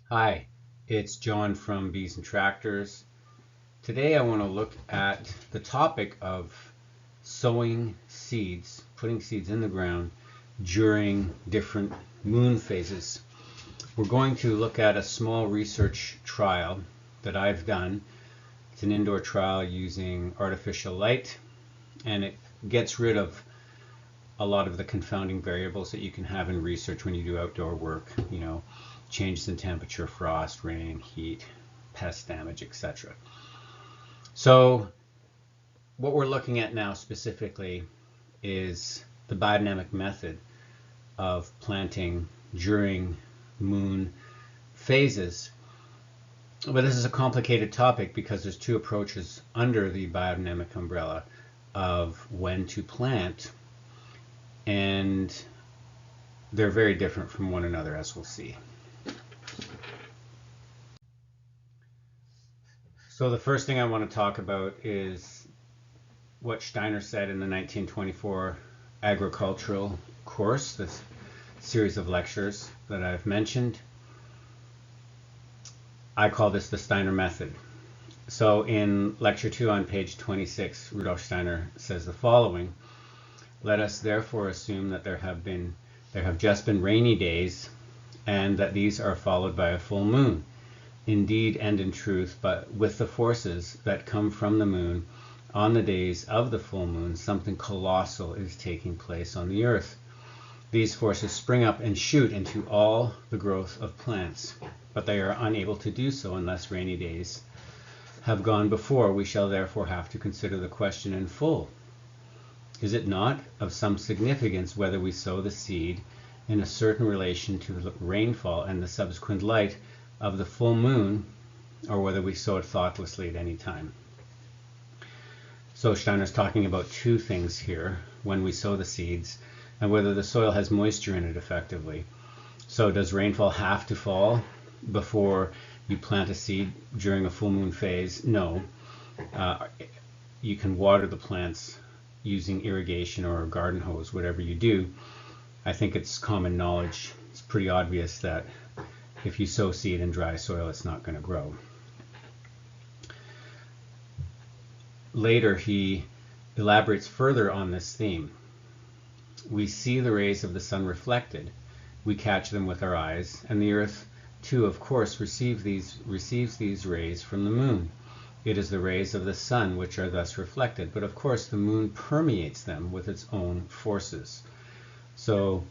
Hi, it's John from Bees and Tractors. Today I want to look at the topic of sowing seeds, putting seeds in the ground during different moon phases. We're going to look at a small research trial that I've done. It's an indoor trial using artificial light, and it gets rid of a lot of the confounding variables that you can have in research when you do outdoor work, changes in temperature, frost, rain, heat, pest damage, etc. So what we're looking at now specifically is the biodynamic method of planting during moon phases. But this is a complicated topic because there's two approaches under the biodynamic umbrella of when to plant, and they're very different from one another, as we'll see. So the first thing I want to talk about is what Steiner said in the 1924 agricultural course, this series of lectures that I've mentioned. I call this the Steiner method. So in lecture 2 on page 26, Rudolf Steiner says the following: "Let us therefore assume that there have just been rainy days, and that these are followed by a full moon. Indeed and in truth, but with the forces that come from the moon, on the days of the full moon, something colossal is taking place on the earth. These forces spring up and shoot into all the growth of plants, but they are unable to do so unless rainy days have gone before. We shall therefore have to consider the question in full. Is it not of some significance whether we sow the seed in a certain relation to the rainfall and the subsequent light of the full moon, or whether we sow it thoughtlessly at any time?" So Steiner's talking about two things here: when we sow the seeds and whether the soil has moisture in it effectively. So does rainfall have to fall before you plant a seed during a full moon phase? No. You can water the plants using irrigation or a garden hose, whatever you do. I think it's common knowledge, it's pretty obvious that if you sow seed in dry soil, it's not going to grow. Later, he elaborates further on this theme. We see the rays of the sun reflected. We catch them with our eyes, and the earth, too, of course, receives these rays from the moon. It is the rays of the sun which are thus reflected, but of course the moon permeates them with its own forces. So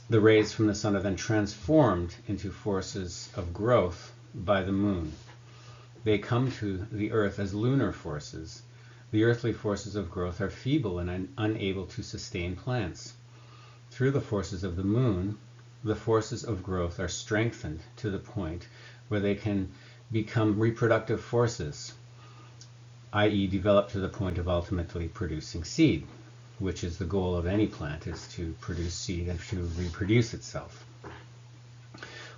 the rays from the sun are then transformed into forces of growth by the moon. They come to the earth as lunar forces. The earthly forces of growth are feeble and unable to sustain plants. Through the forces of the moon, the forces of growth are strengthened to the point where they can become reproductive forces, i.e. develop to the point of ultimately producing seed, which is the goal of any plant, is to produce seed and to reproduce itself.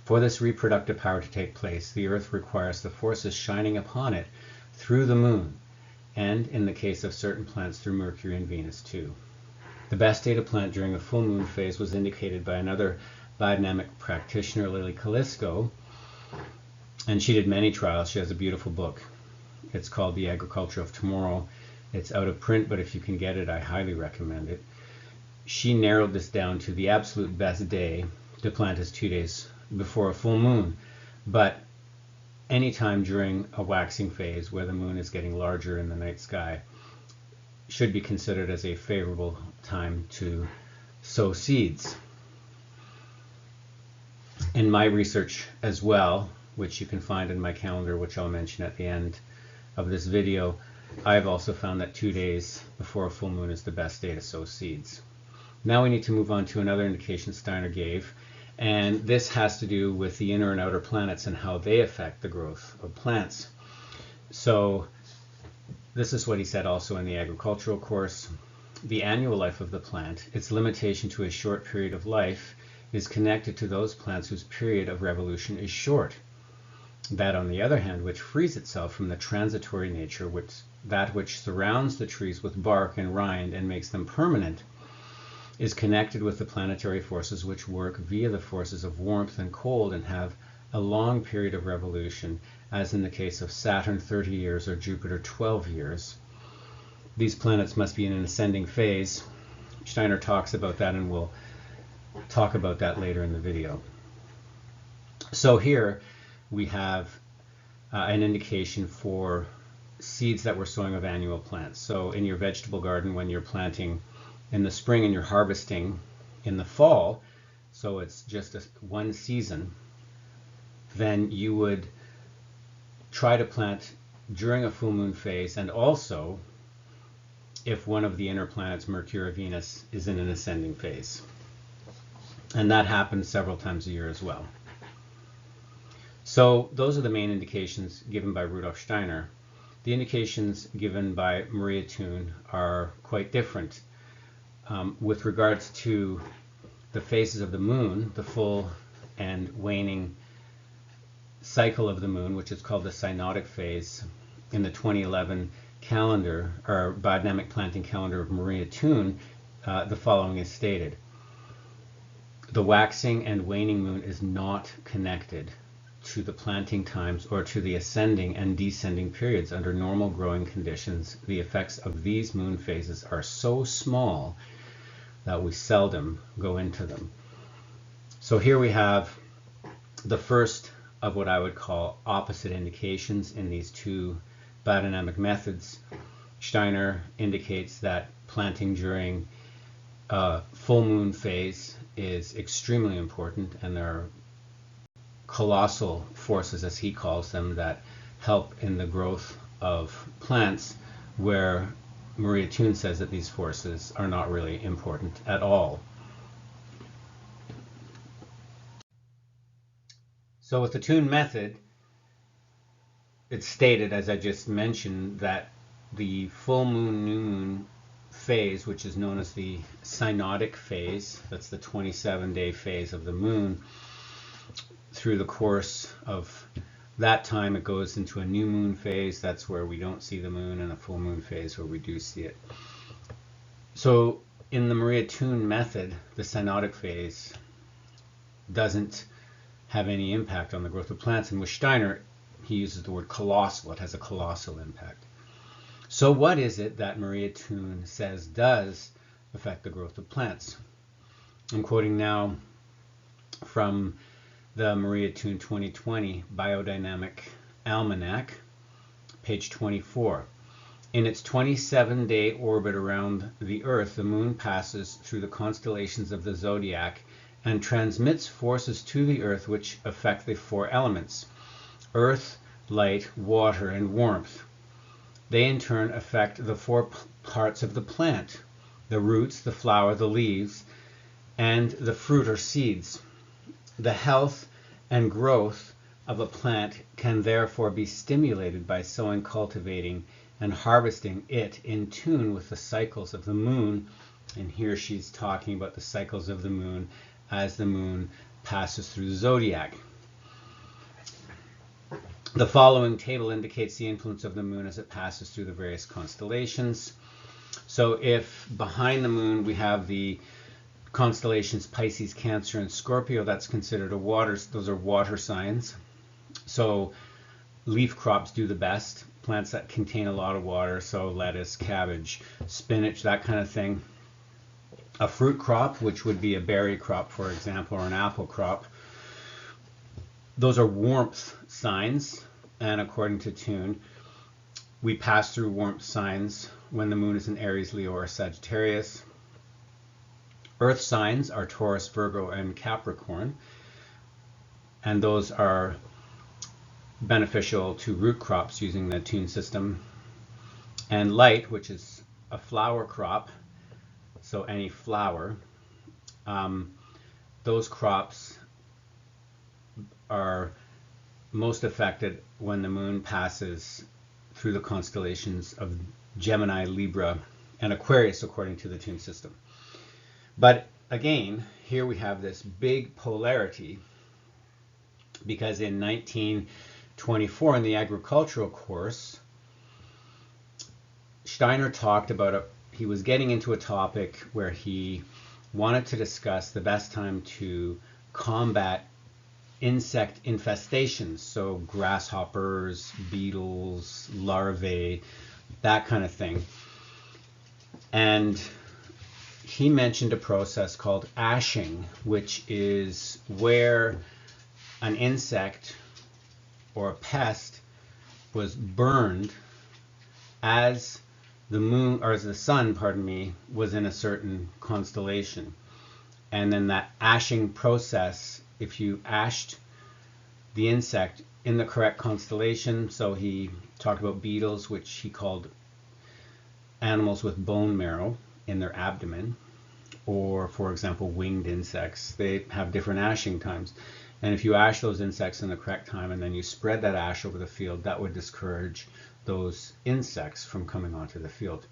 For this reproductive power to take place, the earth requires the forces shining upon it through the moon, and in the case of certain plants, through Mercury and Venus too. The best day to plant during the full moon phase was indicated by another biodynamic practitioner, Lily Kalisko, and she did many trials. She has a beautiful book. It's called The Agriculture of Tomorrow. It's out of print, but if you can get it, I highly recommend it. She narrowed this down to the absolute best day to plant is 2 days before a full moon, but anytime during a waxing phase where the moon is getting larger in the night sky should be considered as a favorable time to sow seeds. In my research as well, which you can find in my calendar, which I'll mention at the end of this video, I've also found that 2 days before a full moon is the best day to sow seeds. Now we need to move on to another indication Steiner gave, and this has to do with the inner and outer planets and how they affect the growth of plants. So this is what he said also in the agricultural course: the annual life of the plant, its limitation to a short period of life, is connected to those plants whose period of revolution is short. That, on the other hand, which frees itself from the transitory nature, which surrounds the trees with bark and rind and makes them permanent, is connected with the planetary forces which work via the forces of warmth and cold and have a long period of revolution, as in the case of Saturn 30 years or Jupiter 12 years. These planets must be in an ascending phase. Steiner talks about that, and we'll talk about that later in the video. So here we have an indication for seeds that we're sowing of annual plants. So in your vegetable garden, when you're planting in the spring and you're harvesting in the fall, so it's just one season, then you would try to plant during a full moon phase, and also if one of the inner planets, Mercury or Venus, is in an ascending phase. And that happens several times a year as well. So those are the main indications given by Rudolf Steiner. The indications given by Maria Thun are quite different. With regards to the phases of the moon, the full and waning cycle of the moon, which is called the synodic phase, in the 2011 calendar, or biodynamic planting calendar of Maria Thun, the following is stated. The waxing and waning moon is not connected to the planting times or to the ascending and descending periods. Under normal growing conditions, the effects of these moon phases are so small that we seldom go into them. So here we have the first of what I would call opposite indications in these two biodynamic methods. Steiner indicates that planting during a full moon phase is extremely important, and there are colossal forces, as he calls them, that help in the growth of plants, where Maria Thun says that these forces are not really important at all. So with the Thun method, it's stated, as I just mentioned, that the full moon, new moon phase, which is known as the synodic phase, that's the 27-day phase of the moon, through the course of that time it goes into a new moon phase. That's where we don't see the moon, and a full moon phase where we do see it. So in the Maria Thun method, the synodic phase doesn't have any impact on the growth of plants, and with Steiner he uses the word colossal. It has a colossal impact. So what is it that Maria Thun says does affect the growth of plants? I'm quoting now from the Maria Thun 2020 Biodynamic Almanac, page 24. In its 27-day orbit around the Earth, the moon passes through the constellations of the zodiac and transmits forces to the Earth which affect the four elements: earth, light, water, and warmth. They in turn affect the four parts of the plant: the roots, the flower, the leaves, and the fruit or seeds. The health and growth of a plant can therefore be stimulated by sowing, cultivating, and harvesting it in tune with the cycles of the moon. And here she's talking about the cycles of the moon as the moon passes through the zodiac. The following table indicates the influence of the moon as it passes through the various constellations. So if behind the moon we have the constellations Pisces, Cancer, and Scorpio, that's considered those are water signs. So leaf crops do the best, plants that contain a lot of water, so lettuce, cabbage, spinach, that kind of thing. A fruit crop, which would be a berry crop, for example, or an apple crop, those are warmth signs, and according to Thun, we pass through warmth signs when the moon is in Aries, Leo, or Sagittarius. Earth signs are Taurus, Virgo, and Capricorn, and those are beneficial to root crops using the Thun system. And light, which is a flower crop, so any flower, those crops are most affected when the moon passes through the constellations of Gemini, Libra, and Aquarius, according to the Thun system. But again, here we have this big polarity, because in 1924 in the agricultural course, Steiner talked about he was getting into a topic where he wanted to discuss the best time to combat insect infestations, so grasshoppers, beetles, larvae, that kind of thing. And he mentioned a process called ashing, which is where an insect or a pest was burned as the moon, or as the sun, pardon me, was in a certain constellation. And then that ashing process, if you ashed the insect in the correct constellation, so he talked about beetles, which he called animals with bone marrow in their abdomen, or for example winged insects, they have different ashing times. And if you ash those insects in the correct time and then you spread that ash over the field, that would discourage those insects from coming onto the field.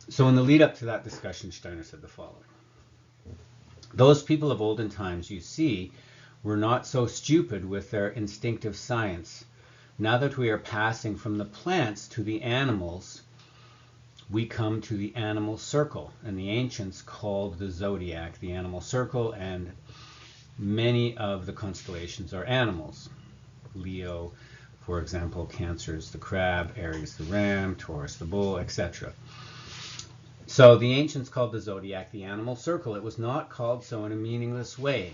So in the lead up to that discussion, Steiner said the following: those people of olden times, you see, were not so stupid with their instinctive science. Now that we are passing from the plants to the animals, we come to the animal circle, and the ancients called the zodiac the animal circle, and many of the constellations are animals. Leo, for example, Cancer is the crab, Aries the ram, Taurus the bull, etc. So the ancients called the zodiac the animal circle. It was not called so in a meaningless way.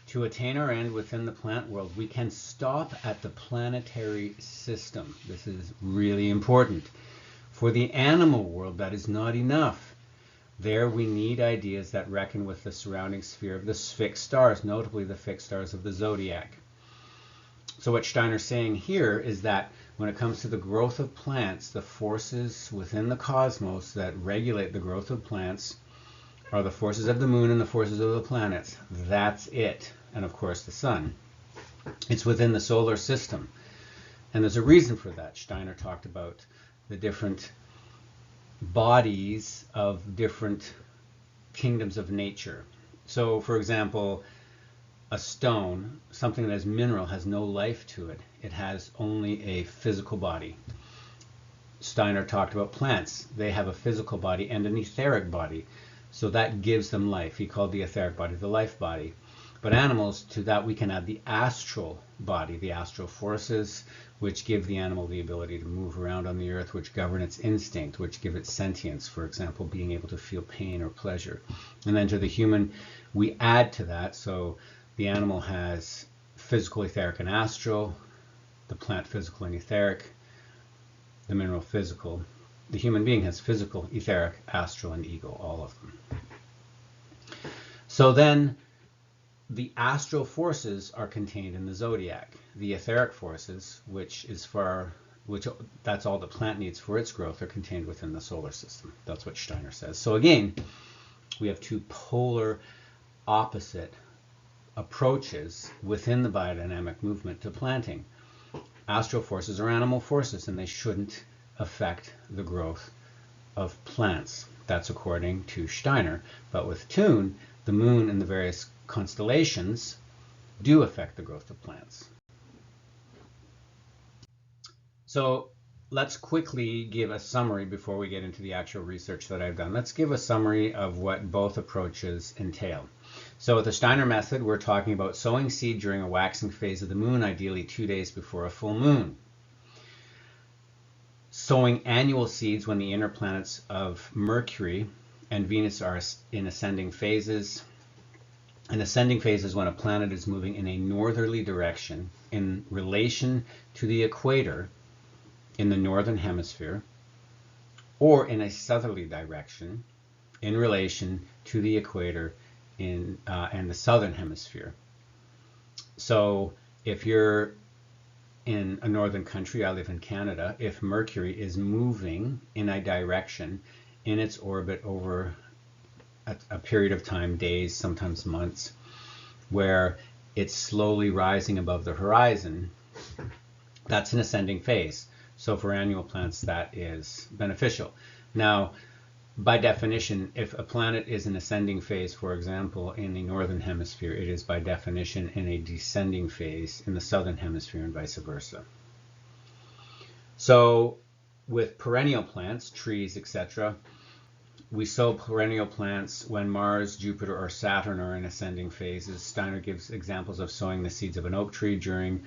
To attain our end within the plant world, we can stop at the planetary system. This is really important. For the animal world, that is not enough. There we need ideas that reckon with the surrounding sphere of the fixed stars, notably the fixed stars of the zodiac. So what Steiner's saying here is that when it comes to the growth of plants, the forces within the cosmos that regulate the growth of plants are the forces of the moon and the forces of the planets. That's it. And of course the sun. It's within the solar system. And there's a reason for that. Steiner talked about the different bodies of different kingdoms of nature. So for example, a stone, something that is mineral, has no life to it. It has only a physical body. Steiner talked about plants. They have a physical body and an etheric body. So that gives them life. He called the etheric body the life body. But animals, to that we can add the astral body, the astral forces, which give the animal the ability to move around on the earth, which govern its instinct, which give it sentience, for example, being able to feel pain or pleasure. And then to the human, we add to that. So the animal has physical, etheric, and astral, the plant physical and etheric, the mineral physical. The human being has physical, etheric, astral, and ego, all of them. So then the astral forces are contained in the zodiac. The etheric forces, which that's all the plant needs for its growth, are contained within the solar system. That's what Steiner says. So again, we have two polar opposite approaches within the biodynamic movement to planting. Astral forces are animal forces, and they shouldn't affect the growth of plants. That's according to Steiner. But with Thun, the moon and the various constellations do affect the growth of plants. So let's quickly give a summary before we get into the actual research that I've done. Let's give a summary of what both approaches entail. So with the Steiner method, we're talking about sowing seed during a waxing phase of the moon, ideally 2 days before a full moon. Sowing annual seeds when the inner planets of Mercury and Venus are in ascending phases. An ascending phase is when a planet is moving in a northerly direction in relation to the equator in the northern hemisphere, or in a southerly direction in relation to the equator in the southern hemisphere. So if you're in a northern country, I live in Canada, if Mercury is moving in a direction in its orbit over a period of time, days, sometimes months, where it's slowly rising above the horizon, that's an ascending phase. So for annual plants, that is beneficial. Now, by definition, if a planet is in ascending phase, for example, in the northern hemisphere, it is by definition in a descending phase in the southern hemisphere and vice versa. So with perennial plants, trees, etc., we sow perennial plants when Mars, Jupiter, or Saturn are in ascending phases. Steiner gives examples of sowing the seeds of an oak tree during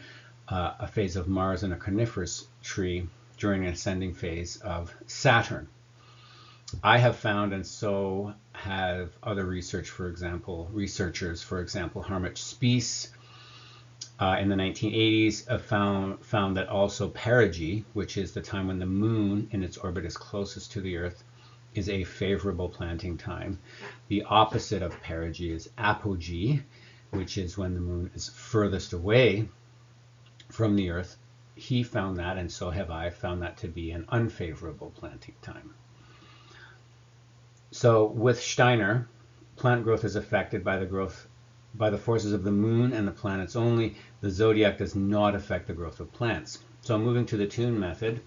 a phase of Mars and a coniferous tree during an ascending phase of Saturn. I have found, and so have other researchers, for example, Harmich Spies in the 1980s have found that also perigee, which is the time when the moon in its orbit is closest to the Earth, is a favorable planting time. The opposite of perigee is apogee, which is when the moon is furthest away from the Earth. He found that, and so have I, found that to be an unfavorable planting time. So with Steiner, plant growth is affected by the forces of the moon and the planets only. The zodiac does not affect the growth of plants. So moving to the tune method,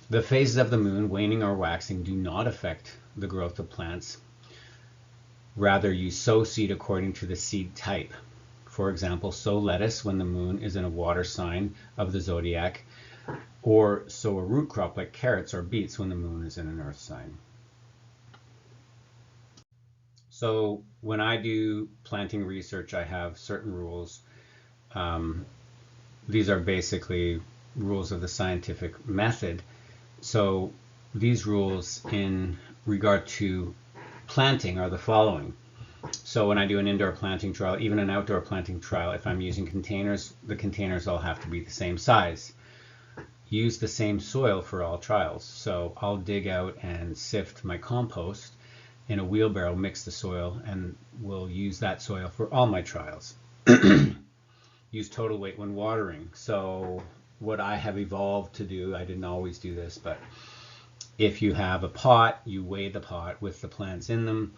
the phases of the moon, waning or waxing, do not affect the growth of plants. Rather, you sow seed according to the seed type. For example, sow lettuce when the moon is in a water sign of the zodiac, or sow a root crop like carrots or beets when the moon is in an earth sign. So when I do planting research, I have certain rules. These are basically rules of the scientific method. So these rules in regard to planting are the following. So when I do an indoor planting trial, even an outdoor planting trial, if I'm using containers, the containers all have to be the same size. Use the same soil for all trials. So I'll dig out and sift my compost in a wheelbarrow, mix the soil, and we'll use that soil for all my trials. Use total weight when watering. So what I have evolved to do, I didn't always do this, but if you have a pot, you weigh the pot with the plants in them,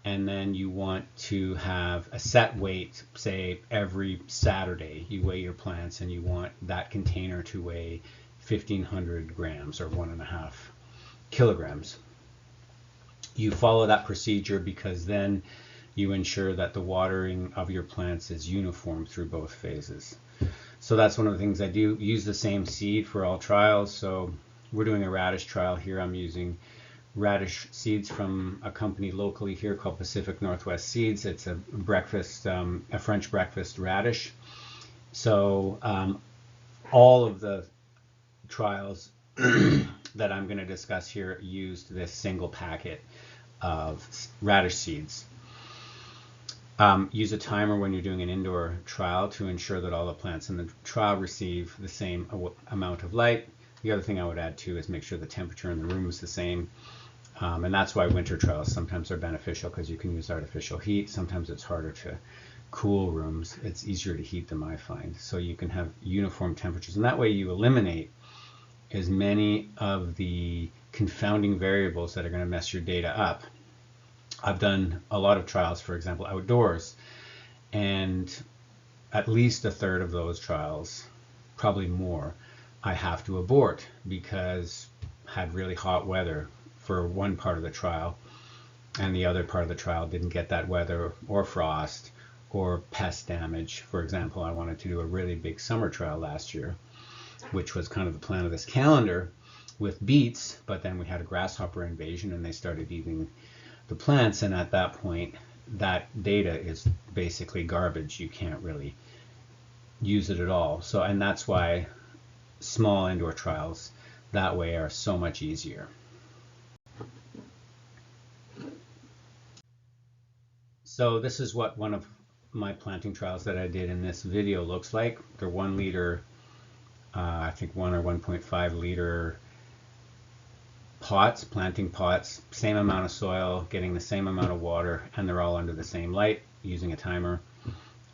and then you want to have a set weight, say every Saturday you weigh your plants, and you want that container to weigh 1,500 grams or 1.5 kilograms. You follow that procedure because then you ensure that the watering of your plants is uniform through both phases. So that's one of the things I do. Use the same seed for all trials. So we're doing a radish trial here. I'm using radish seeds from a company locally here called Pacific Northwest Seeds. It's a French breakfast radish. So all of the trials that I'm going to discuss here used this single packet of radish seeds. Use a timer when you're doing an indoor trial to ensure that all the plants in the trial receive the same amount of light. The other thing I would add too is make sure the temperature in the room is the same. And that's why winter trials sometimes are beneficial, because you can use artificial heat. Sometimes it's harder to cool rooms. It's easier to heat them, I find. So you can have uniform temperatures, and that way you eliminate as many of the confounding variables that are going to mess your data up. I've done a lot of trials, for example, outdoors, and at least a third of those trials, probably more, I have to abort because I had really hot weather for one part of the trial, and the other part of the trial didn't get that weather or frost or pest damage. For example, I wanted to do a really big summer trial last year, which was kind of the plan of this calendar with beets, but then we had a grasshopper invasion and they started eating the plants, and at that point that data is basically garbage. You can't really use it at all. So, and that's why small indoor trials that way are so much easier. So this is what one of my planting trials that I did in this video looks like. They're 1 liter, I think 1 or 1.5 liter pots, planting pots, same amount of soil, getting the same amount of water, and they're all under the same light using a timer.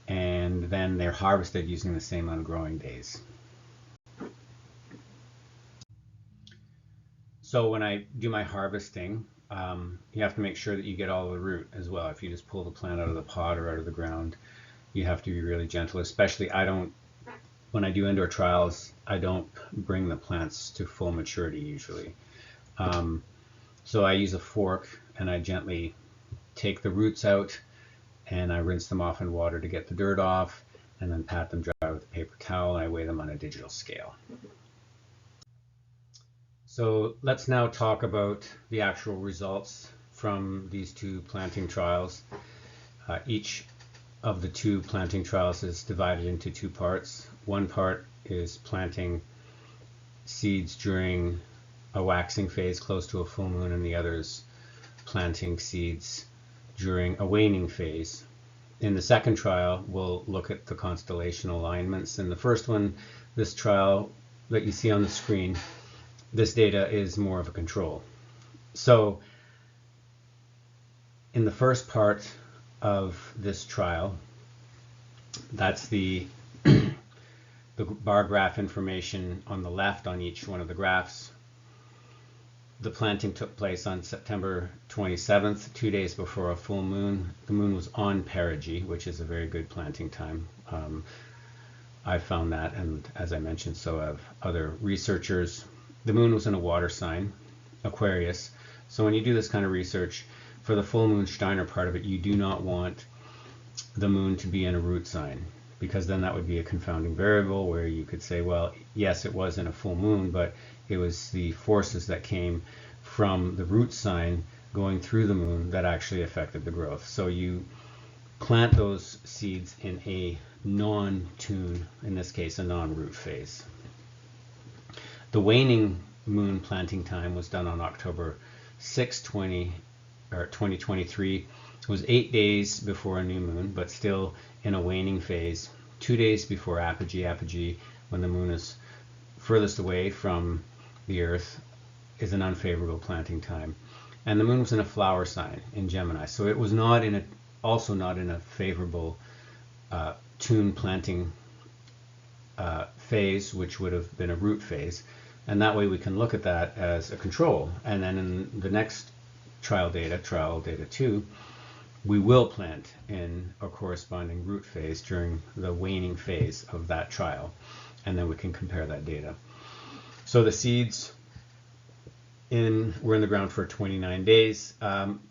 And then they're harvested using the same amount of growing days. So when I do my harvesting, you have to make sure that you get all of the root as well. If you just pull the plant out of the pot or out of the ground, you have to be really gentle. Especially, when I do indoor trials, I don't bring the plants to full maturity usually. So I use a fork and I gently take the roots out and I rinse them off in water to get the dirt off, and then pat them dry with a paper towel, and I weigh them on a digital scale. So let's now talk about the actual results from these two planting trials. Each of the two planting trials is divided into two parts. One part is planting seeds during a waxing phase close to a full moon, and the other is planting seeds during a waning phase. In the second trial, we'll look at the constellation alignments. In the first one, this trial that you see on the screen, this data is more of a control. So in the first part of this trial, that's the bar graph information on the left on each one of the graphs. The planting took place on September 27th, 2 days before a full moon. The moon was on perigee, which is a very good planting time. I found that, and as I mentioned, so have other researchers. The moon was in a water sign, Aquarius. So when you do this kind of research, for the full moon Steiner part of it, you do not want the moon to be in a root sign, because then that would be a confounding variable where you could say, well, yes, it was in a full moon, but it was the forces that came from the root sign going through the moon that actually affected the growth. So you plant those seeds in a non-tune, in this case, a non-root phase. The waning moon planting time was done on October 6, 2023. It was 8 days before a new moon, but still in a waning phase. 2 days before apogee. Apogee, when the moon is furthest away from the Earth, is an unfavorable planting time. And the moon was in a flower sign in Gemini, so it was not in a, also not in a favorable tune planting phase, which would have been a root phase. And that way we can look at that as a control. And then in the next trial data 2, we will plant in a corresponding root phase during the waning phase of that trial. And then we can compare that data. So the seeds were in the ground for 29 days.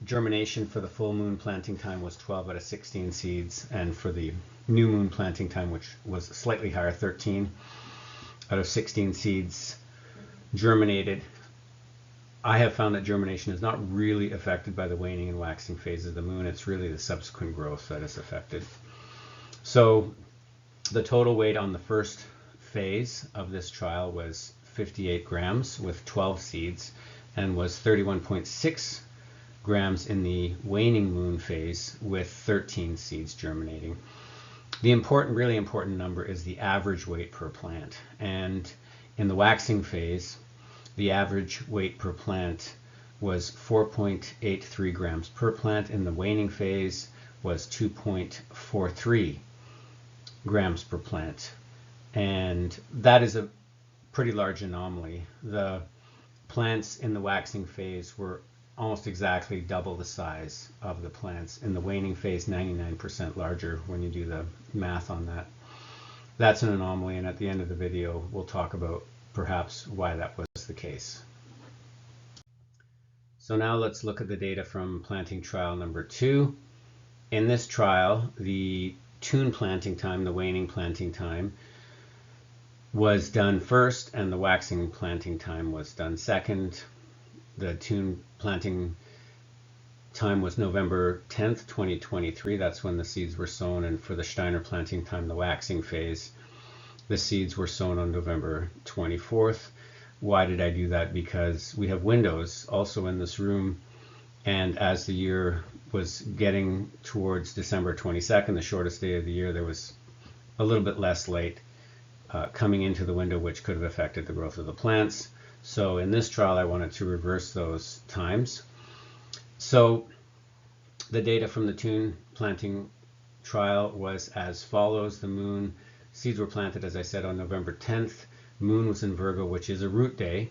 Germination for the full moon planting time was 12 out of 16 seeds. And for the new moon planting time, which was slightly higher, 13 out of 16 seeds germinated. I have found that germination is not really affected by the waning and waxing phases of the moon. It's really the subsequent growth that is affected. So the total weight on the first phase of this trial was 58 grams with 12 seeds, and was 31.6 grams in the waning moon phase with 13 seeds germinating. The really important number is the average weight per plant. And in the waxing phase, the average weight per plant was 4.83 grams per plant. In the waning phase was 2.43 grams per plant. And that is a pretty large anomaly. The plants in the waxing phase were almost exactly double the size of the plants in the waning phase, 99% larger when you do the math on that. That's an anomaly, and at the end of the video we'll talk about perhaps why that was the case. So now let's look at the data from planting trial number 2. In this trial, the tune planting time, the waning planting time, was done first, and the waxing planting time was done second. The tune planting time was November 10th, 2023. That's when the seeds were sown. And for the Steiner planting time, the waxing phase, the seeds were sown on November 24th. Why did I do that? Because we have windows also in this room, and as the year was getting towards December 22nd, the shortest day of the year, there was a little bit less light coming into the window, which could have affected the growth of the plants. So in this trial, I wanted to reverse those times. So the data from the tune planting trial was as follows. The seeds were planted, as I said, on November 10th. Moon was in Virgo, which is a root day.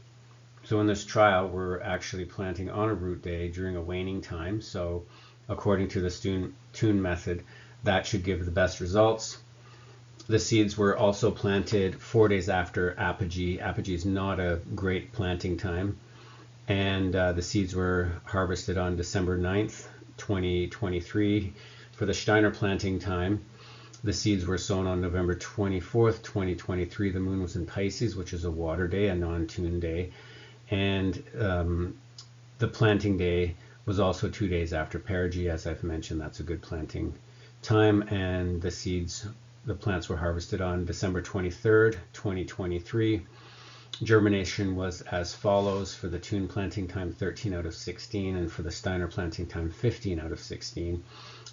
So in this trial, we're actually planting on a root day during a waning time. So according to the tune method, that should give the best results. The seeds were also planted 4 days after apogee. Apogee is not a great planting time. And the seeds were harvested on December 9th, 2023. For the Steiner planting time, the seeds were sown on November 24th, 2023. The moon was in Pisces, which is a water day, a non-tune day. And the planting day was also 2 days after perigee. As I've mentioned, that's a good planting time. And the plants were harvested on December 23rd, 2023. Germination was as follows: for the Thun planting time, 13 out of 16, and for the Steiner planting time, 15 out of 16.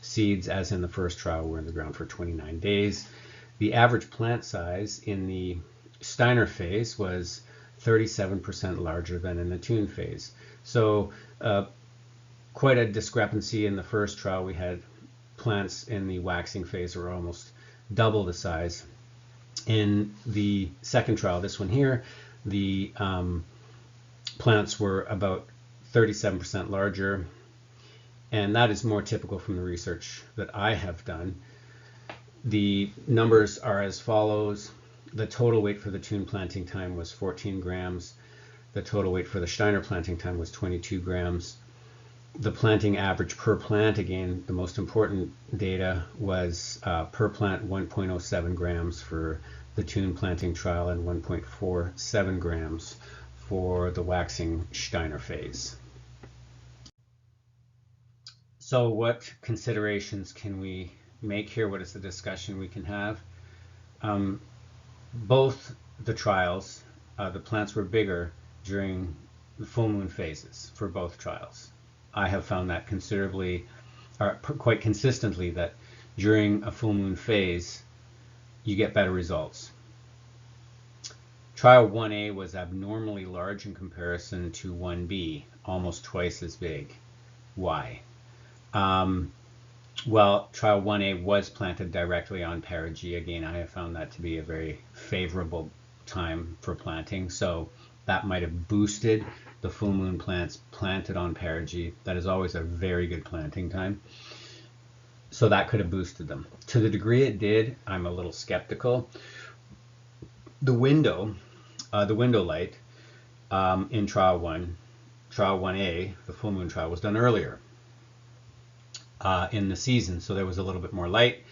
Seeds, as in the first trial, were in the ground for 29 days. The average plant size in the Steiner phase was 37% larger than in the Thun phase. So quite a discrepancy. In the first trial, we had plants in the waxing phase were almost double the size. In the second trial, this one here, the plants were about 37% larger, and that is more typical from the research that I have done. The numbers are as follows. The total weight for the Thun planting time was 14 grams. The total weight for the Steiner planting time was 22 grams. The planting average per plant, again, the most important data, was per plant 1.07 grams for the Thun planting trial and 1.47 grams for the waxing Steiner phase. So what considerations can we make here? What is the discussion we can have? Both the trials, the plants were bigger during the full moon phases for both trials. I have found that considerably, or quite consistently, that during a full moon phase, you get better results. Trial 1A was abnormally large in comparison to 1B, almost twice as big. Why? Well, trial 1A was planted directly on perigee. Again, I have found that to be a very favorable time for planting. So that might have boosted the full moon plants planted on perigee. That is always a very good planting time. So that could have boosted them. To the degree it did, I'm a little skeptical. The window light in trial 1A, the full moon trial, was done earlier in the season, so there was a little bit more light.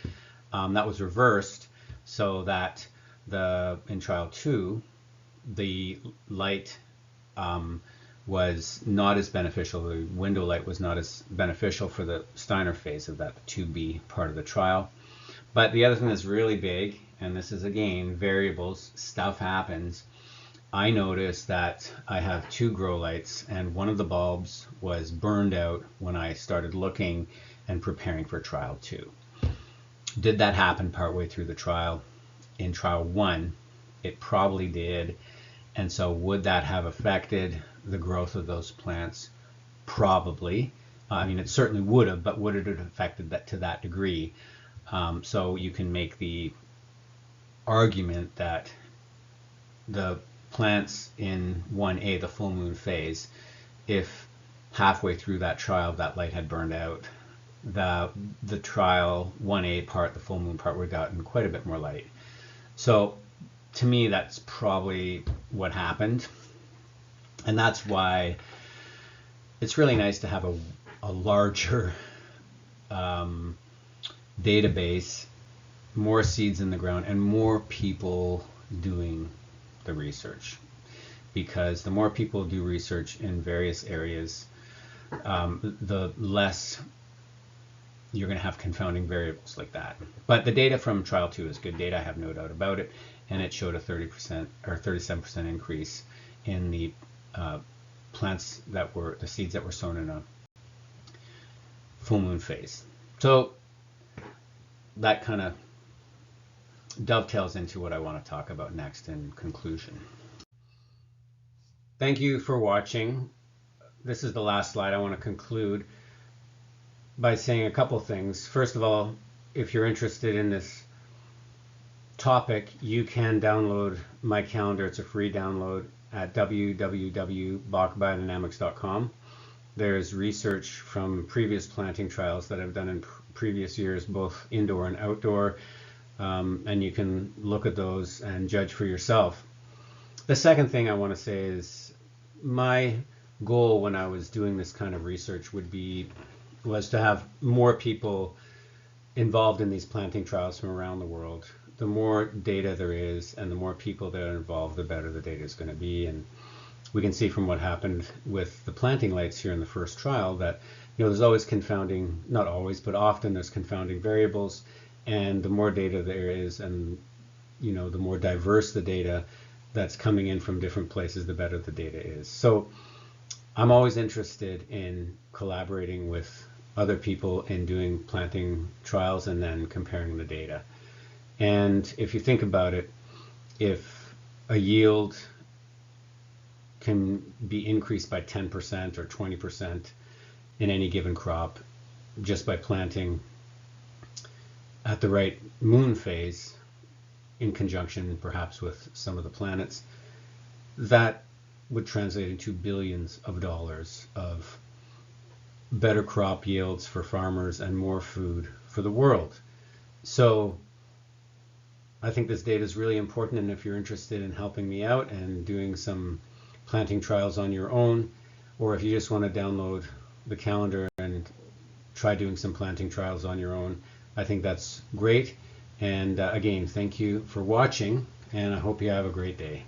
That was reversed so that in trial 2, the light was not as beneficial. The window light was not as beneficial for the Steiner phase of that 2B part of the trial. But the other thing that's really big, and this is again variables, stuff happens. I noticed that I have 2 grow lights, and one of the bulbs was burned out when I started looking and preparing for trial 2. Did that happen partway through the trial? In trial 1, it probably did. And so would that have affected the growth of those plants? Probably. I mean, it certainly would have, but would it have affected that to that degree? So you can make the argument that the plants in 1A, the full moon phase, if halfway through that trial that light had burned out, the trial 1A part, the full moon part, would have gotten quite a bit more light. So to me, that's probably what happened. And that's why it's really nice to have a larger database, more seeds in the ground, and more people doing the research. Because the more people do research in various areas, the less you're going to have confounding variables like that. But the data from trial 2 is good data, I have no doubt about it, and it showed a 30% or 37% increase in the plants that were, the seeds that were sown in a full moon phase. So that kind of dovetails into what I want to talk about next in conclusion. Thank you for watching. This is the last slide. I want to conclude by saying a couple things. First of all, if you're interested in this topic, you can download my calendar. It's a free download at www.biodynamics.com. There's research from previous planting trials that I've done in previous years, both indoor and outdoor, and you can look at those and judge for yourself. The second thing I want to say is my goal when I was doing this kind of research was to have more people involved in these planting trials from around the world. The more data there is and the more people that are involved, the better the data is going to be. And we can see from what happened with the planting lights here in the first trial that, there's always confounding, not always, but often there's confounding variables, and the more data there is, and the more diverse the data that's coming in from different places, the better the data is. So I'm always interested in collaborating with other people in doing planting trials and then comparing the data. And if you think about it, if a yield can be increased by 10% or 20% in any given crop just by planting at the right moon phase in conjunction perhaps with some of the planets, that would translate into billions of dollars of better crop yields for farmers and more food for the world. So I think this data is really important, and if you're interested in helping me out and doing some planting trials on your own, or if you just want to download the calendar and try doing some planting trials on your own, I think that's great. And again, thank you for watching, and I hope you have a great day.